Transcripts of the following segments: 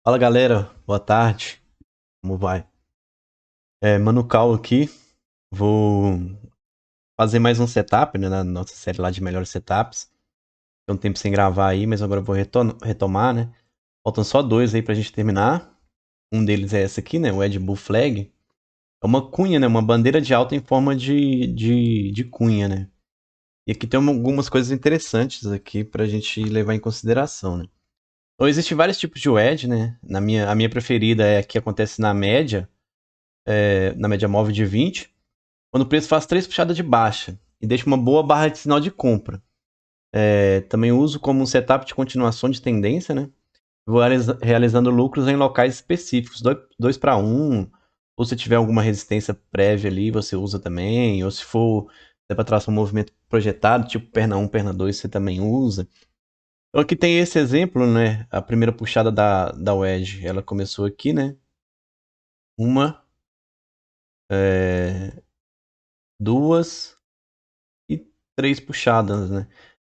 Fala galera, boa tarde, como vai? Mano Cal aqui, vou fazer mais um setup, né, na nossa série lá de melhores setups. Tem um tempo sem gravar aí, mas agora eu vou retomar, né? Faltam só dois aí pra gente terminar. Um deles é essa aqui, né, o Ed Bull Flag. É uma cunha, né, uma bandeira de alta em forma de cunha, né? E aqui tem algumas coisas interessantes aqui pra gente levar em consideração, né? Então existem vários tipos de wedge, né? A minha preferida é a que acontece na média móvel de 20, quando o preço faz 3 puxadas de baixa e deixa uma boa barra de sinal de compra. Também uso como um setup de continuação de tendência, né? Vou realizando lucros em locais específicos, 2 para 1, ou se tiver alguma resistência prévia ali, você usa também, ou se for para traçar um movimento projetado, tipo perna 1, perna 2, você também usa. Então aqui tem esse exemplo, né? A primeira puxada da wedge, ela começou aqui, né? Uma, é, duas, e 3 puxadas, né?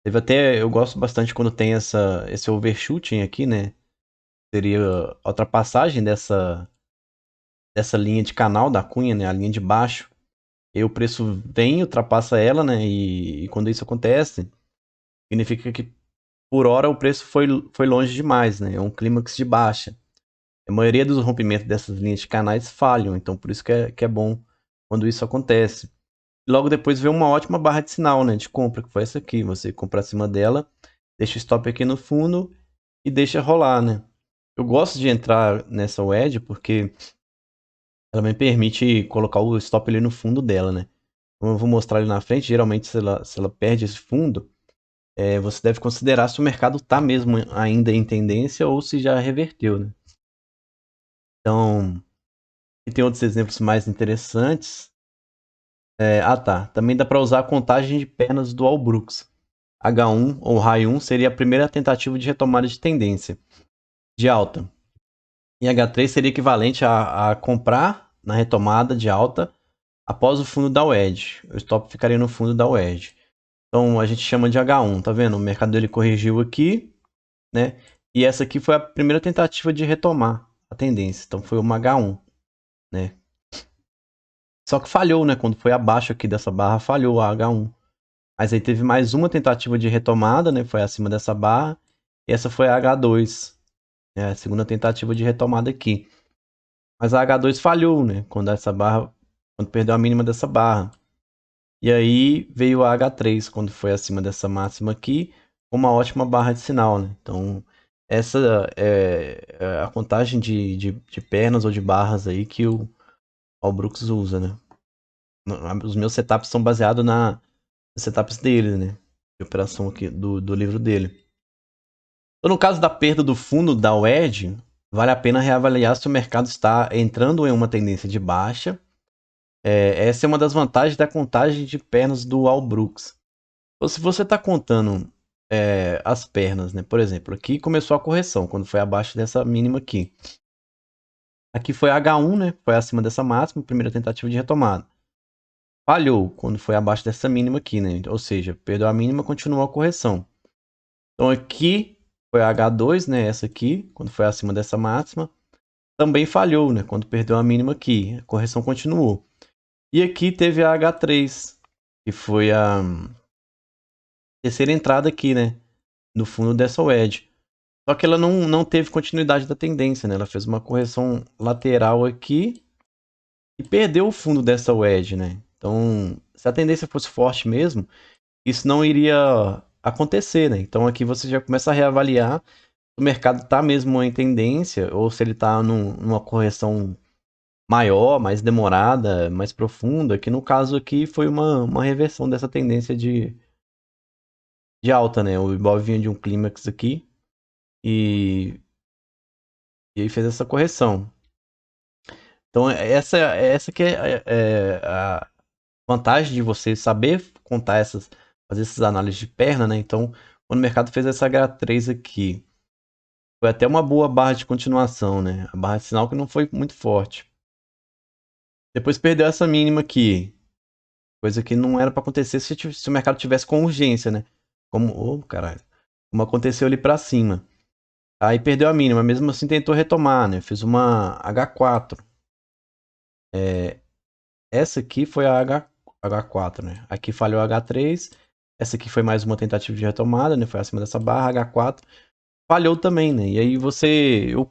Teve até, eu gosto bastante quando tem esse overshooting aqui, né? Seria a ultrapassagem dessa linha de canal da cunha, né? A linha de baixo. E o preço vem, ultrapassa ela, né? E quando isso acontece, significa que por hora o preço foi longe demais, né? É um clímax de baixa. A maioria dos rompimentos dessas linhas de canais falham, então por isso que é bom quando isso acontece. Logo depois veio uma ótima barra de sinal, né, de compra, que foi essa aqui. Você compra acima dela, deixa o stop aqui no fundo e deixa rolar, né? Eu gosto de entrar nessa wedge porque ela me permite colocar o stop ali no fundo dela, né? Como eu vou mostrar ali na frente, geralmente se ela perde esse fundo, você deve considerar se o mercado tá mesmo ainda em tendência ou se já reverteu, né? Então, e tem outros exemplos mais interessantes. Tá. Também dá para usar a contagem de pernas do Allbrooks. H1 ou High 1 seria a primeira tentativa de retomada de tendência de alta. E H3 seria equivalente a comprar na retomada de alta após o fundo da wedge. O stop ficaria no fundo da wedge. Então a gente chama de H1, tá vendo? O mercado dele corrigiu aqui, né? E essa aqui foi a primeira tentativa de retomar a tendência. Então foi uma H1, né? Só que falhou, né? Quando foi abaixo aqui dessa barra, falhou a H1. Mas aí teve mais uma tentativa de retomada, né? Foi acima dessa barra. E essa foi a H2. A segunda tentativa de retomada aqui. Mas a H2 falhou, né? Quando perdeu a mínima dessa barra. E aí veio a H3, quando foi acima dessa máxima aqui, uma ótima barra de sinal, né? Então, essa é a contagem de pernas ou de barras aí que o Brooks usa, né? Os meus setups são baseados nos setups dele, né? De operação aqui do livro dele. Então, no caso da perda do fundo da wedge, vale a pena reavaliar se o mercado está entrando em uma tendência de baixa. Essa é uma das vantagens da contagem de pernas do All Brooks. Então, se você está contando as pernas, né? Por exemplo, aqui começou a correção, quando foi abaixo dessa mínima aqui. Aqui foi H1, né? Foi acima dessa máxima, primeira tentativa de retomada. Falhou quando foi abaixo dessa mínima aqui, né? Ou seja, perdeu a mínima, continuou a correção. Então aqui foi a H2, né? Essa aqui, quando foi acima dessa máxima. Também falhou, né? Quando perdeu a mínima aqui. A correção continuou. E aqui teve a H3, que foi a terceira entrada aqui, né? No fundo dessa wedge. Só que ela não teve continuidade da tendência, né? Ela fez uma correção lateral aqui e perdeu o fundo dessa wedge, né? Então, se a tendência fosse forte mesmo, isso não iria acontecer, né? Então aqui você já começa a reavaliar se o mercado está mesmo em tendência ou se ele está numa correção maior, mais demorada, mais profunda, que no caso aqui foi uma reversão dessa tendência de alta, né? O Ibov vinha de um clímax aqui e, e aí fez essa correção. Então essa que é a vantagem de você saber contar fazer essas análises de perna, né? Então, quando o mercado fez essa H3 aqui, foi até uma boa barra de continuação, né? A barra de sinal que não foi muito forte. Depois perdeu essa mínima aqui, coisa que não era para acontecer se o mercado tivesse com urgência, né? Como, caralho, como aconteceu ali para cima. Aí perdeu a mínima, mesmo assim tentou retomar, né? Fiz uma H4. Essa aqui foi a H4, né? Aqui falhou a H3. Essa aqui foi mais uma tentativa de retomada, né? Foi acima dessa barra, H4. Falhou também, né? E aí eu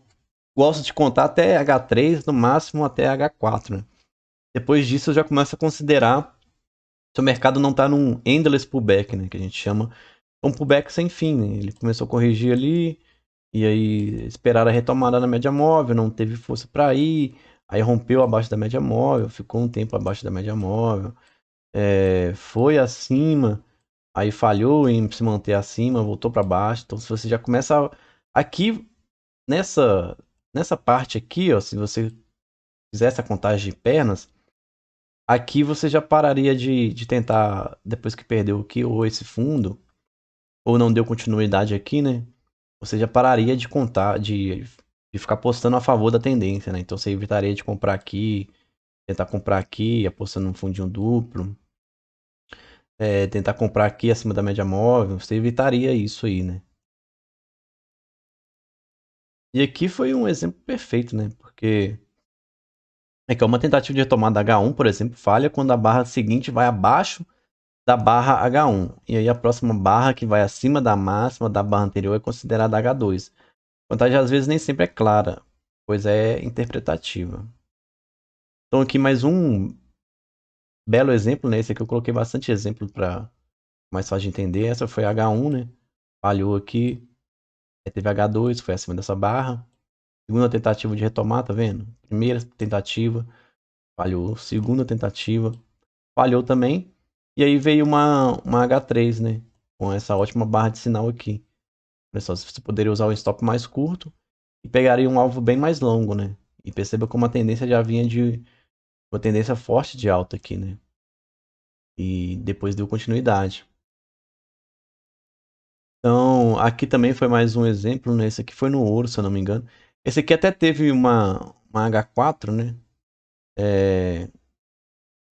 gosto de contar até H3, no máximo até H4, né? Depois disso eu já começo a considerar se o mercado não tá num endless pullback, né? Que a gente chama um pullback sem fim, né? Ele começou a corrigir ali, e aí esperaram a retomada na média móvel, não teve força para ir, aí rompeu abaixo da média móvel, ficou um tempo abaixo da média móvel, foi acima, aí falhou em se manter acima, voltou para baixo. Então, se você já começa aqui nessa nessa parte aqui, ó, se você fizer essa contagem de pernas, aqui você já pararia de tentar, depois que perdeu aqui ou esse fundo, ou não deu continuidade aqui, né? Você já pararia de contar, de ficar apostando a favor da tendência, né? Então você evitaria de comprar aqui, tentar comprar aqui, apostando num fundinho duplo, tentar comprar aqui acima da média móvel, você evitaria isso aí, né? E aqui foi um exemplo perfeito, né? Porque é que é uma tentativa de retomada H1, por exemplo, falha quando a barra seguinte vai abaixo da barra H1. E aí a próxima barra que vai acima da máxima da barra anterior é considerada H2. A vantagem às vezes nem sempre é clara, pois é interpretativa. Então aqui mais um belo exemplo, né? Esse aqui eu coloquei bastante exemplo para mais fácil de entender. Essa foi H1, né? Falhou aqui. Aí teve H2, foi acima dessa barra. Segunda tentativa de retomar, tá vendo? Primeira tentativa, falhou. Segunda tentativa, falhou também. E aí veio uma H3, né? Com essa ótima barra de sinal aqui. Olha só, você poderia usar um stop mais curto e pegaria um alvo bem mais longo, né? E perceba como a tendência já vinha de uma tendência forte de alta aqui, né? E depois deu continuidade. Então, aqui também foi mais um exemplo, né? Esse aqui foi no ouro, se eu não me engano. Esse aqui até teve uma H4, né? É,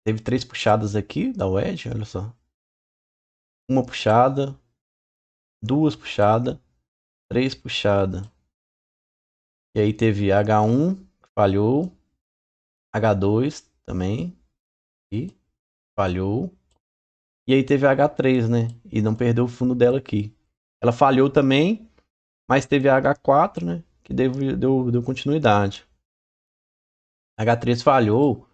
teve 3 puxadas aqui da wedge, olha só. Uma puxada, 2 puxadas, 3 puxadas. E aí teve H1, falhou. H2 também, e falhou. E aí teve a H3, né? E não perdeu o fundo dela aqui. Ela falhou também, mas teve a H4, né? Que deu continuidade. A H3 falhou,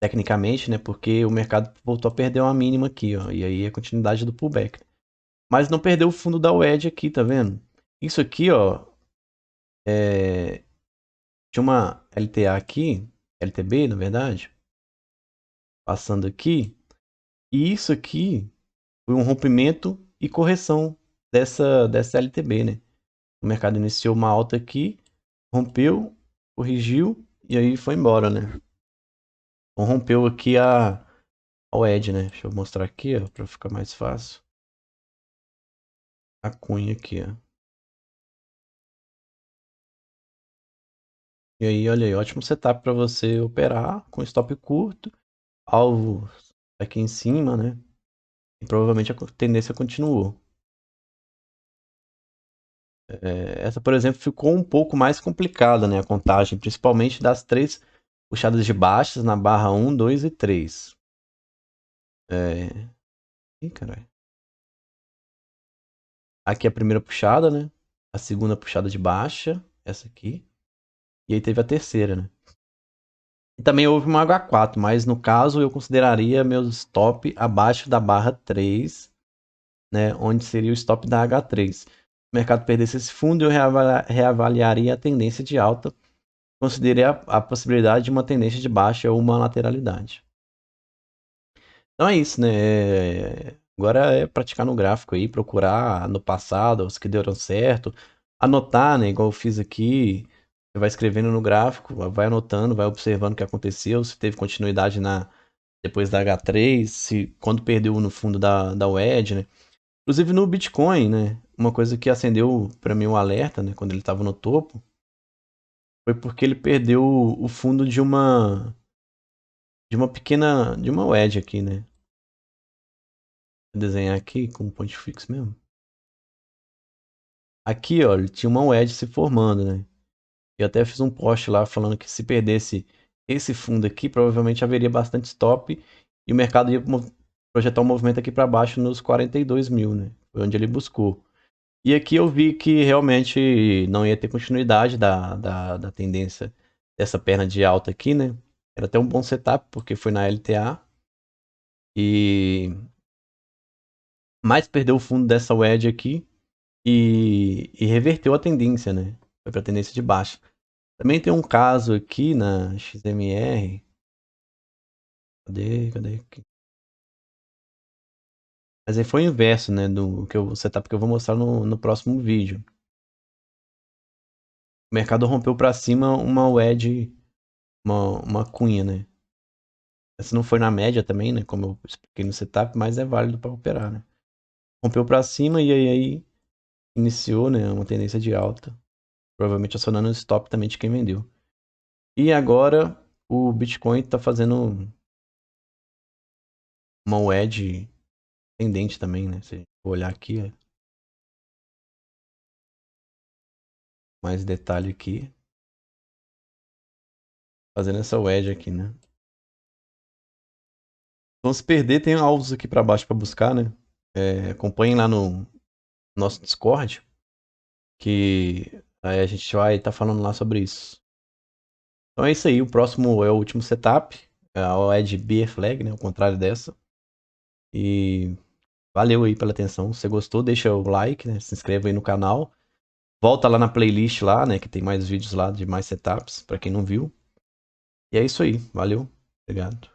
tecnicamente, né? Porque o mercado voltou a perder uma mínima aqui, ó. E aí a continuidade do pullback. Mas não perdeu o fundo da wedge aqui, tá vendo? Isso aqui, ó. Tinha uma LTA aqui, LTB, na verdade, passando aqui. E isso aqui foi um rompimento e correção dessa LTB, né? O mercado iniciou uma alta aqui, rompeu, corrigiu e aí foi embora, né? Então rompeu aqui a wedge, né? Deixa eu mostrar aqui, ó, para ficar mais fácil. A cunha aqui, ó. E aí, olha aí, ótimo setup para você operar com stop curto, alvo aqui em cima, né? E provavelmente a tendência continuou. Essa, por exemplo, ficou um pouco mais complicada, né? A contagem, principalmente das 3 puxadas de baixas na barra 1, 2 e 3. Ih, caralho. Aqui é a primeira puxada, né? A segunda puxada de baixa, essa aqui. E aí teve a terceira, né? E também houve uma H4, mas no caso eu consideraria meu stop abaixo da barra 3, né? Onde seria o stop da H3. Se o mercado perdesse esse fundo, eu reavaliaria a tendência de alta. Considerei a possibilidade de uma tendência de baixa ou uma lateralidade. Então é isso, né? Agora é praticar no gráfico aí, procurar no passado os que deram certo, anotar, né? Igual eu fiz aqui. Você vai escrevendo no gráfico, vai anotando, vai observando o que aconteceu, se teve continuidade depois da H3, se quando perdeu no fundo da wedge, né? Inclusive no Bitcoin, né? Uma coisa que acendeu para mim um alerta, né? Quando ele estava no topo, foi porque ele perdeu o fundo de uma wedge aqui, né? Vou desenhar aqui com um ponto fixo mesmo. Aqui, ó, ele tinha uma wedge se formando, né? Eu até fiz um post lá falando que se perdesse esse fundo aqui, provavelmente haveria bastante stop e o mercado ia projetar um movimento aqui para baixo nos 42 mil, né? Foi onde ele buscou. E aqui eu vi que realmente não ia ter continuidade da tendência dessa perna de alta aqui, né? Era até um bom setup, porque foi na LTA. E mais perdeu o fundo dessa wedge aqui e reverteu a tendência, né? Foi para a tendência de baixa. Também tem um caso aqui na XMR. Cadê aqui? Mas aí foi o inverso, né? Do que o setup que eu vou mostrar no próximo vídeo. O mercado rompeu para cima uma wedge, uma cunha, né? Essa não foi na média também, né? Como eu expliquei no setup, mas é válido para operar, né? Rompeu para cima e aí iniciou, né? Uma tendência de alta. Provavelmente acionando o stop também de quem vendeu. E agora o Bitcoin está fazendo uma wedge tendente também, né? Se a gente for olhar aqui, ó, mais detalhe aqui. Fazendo essa wedge aqui, né? Então se perder, tem alvos aqui para baixo para buscar, né? Acompanhem lá no nosso Discord, que aí a gente vai estar falando lá sobre isso. Então é isso aí, o próximo é o último setup, é a wedge Bear Flag, né? O contrário dessa. E valeu aí pela atenção. Se você gostou, deixa o like, né? Se inscreva aí no canal. Volta lá na playlist lá, né? Que tem mais vídeos lá de mais setups, para quem não viu. E é isso aí. Valeu. Obrigado.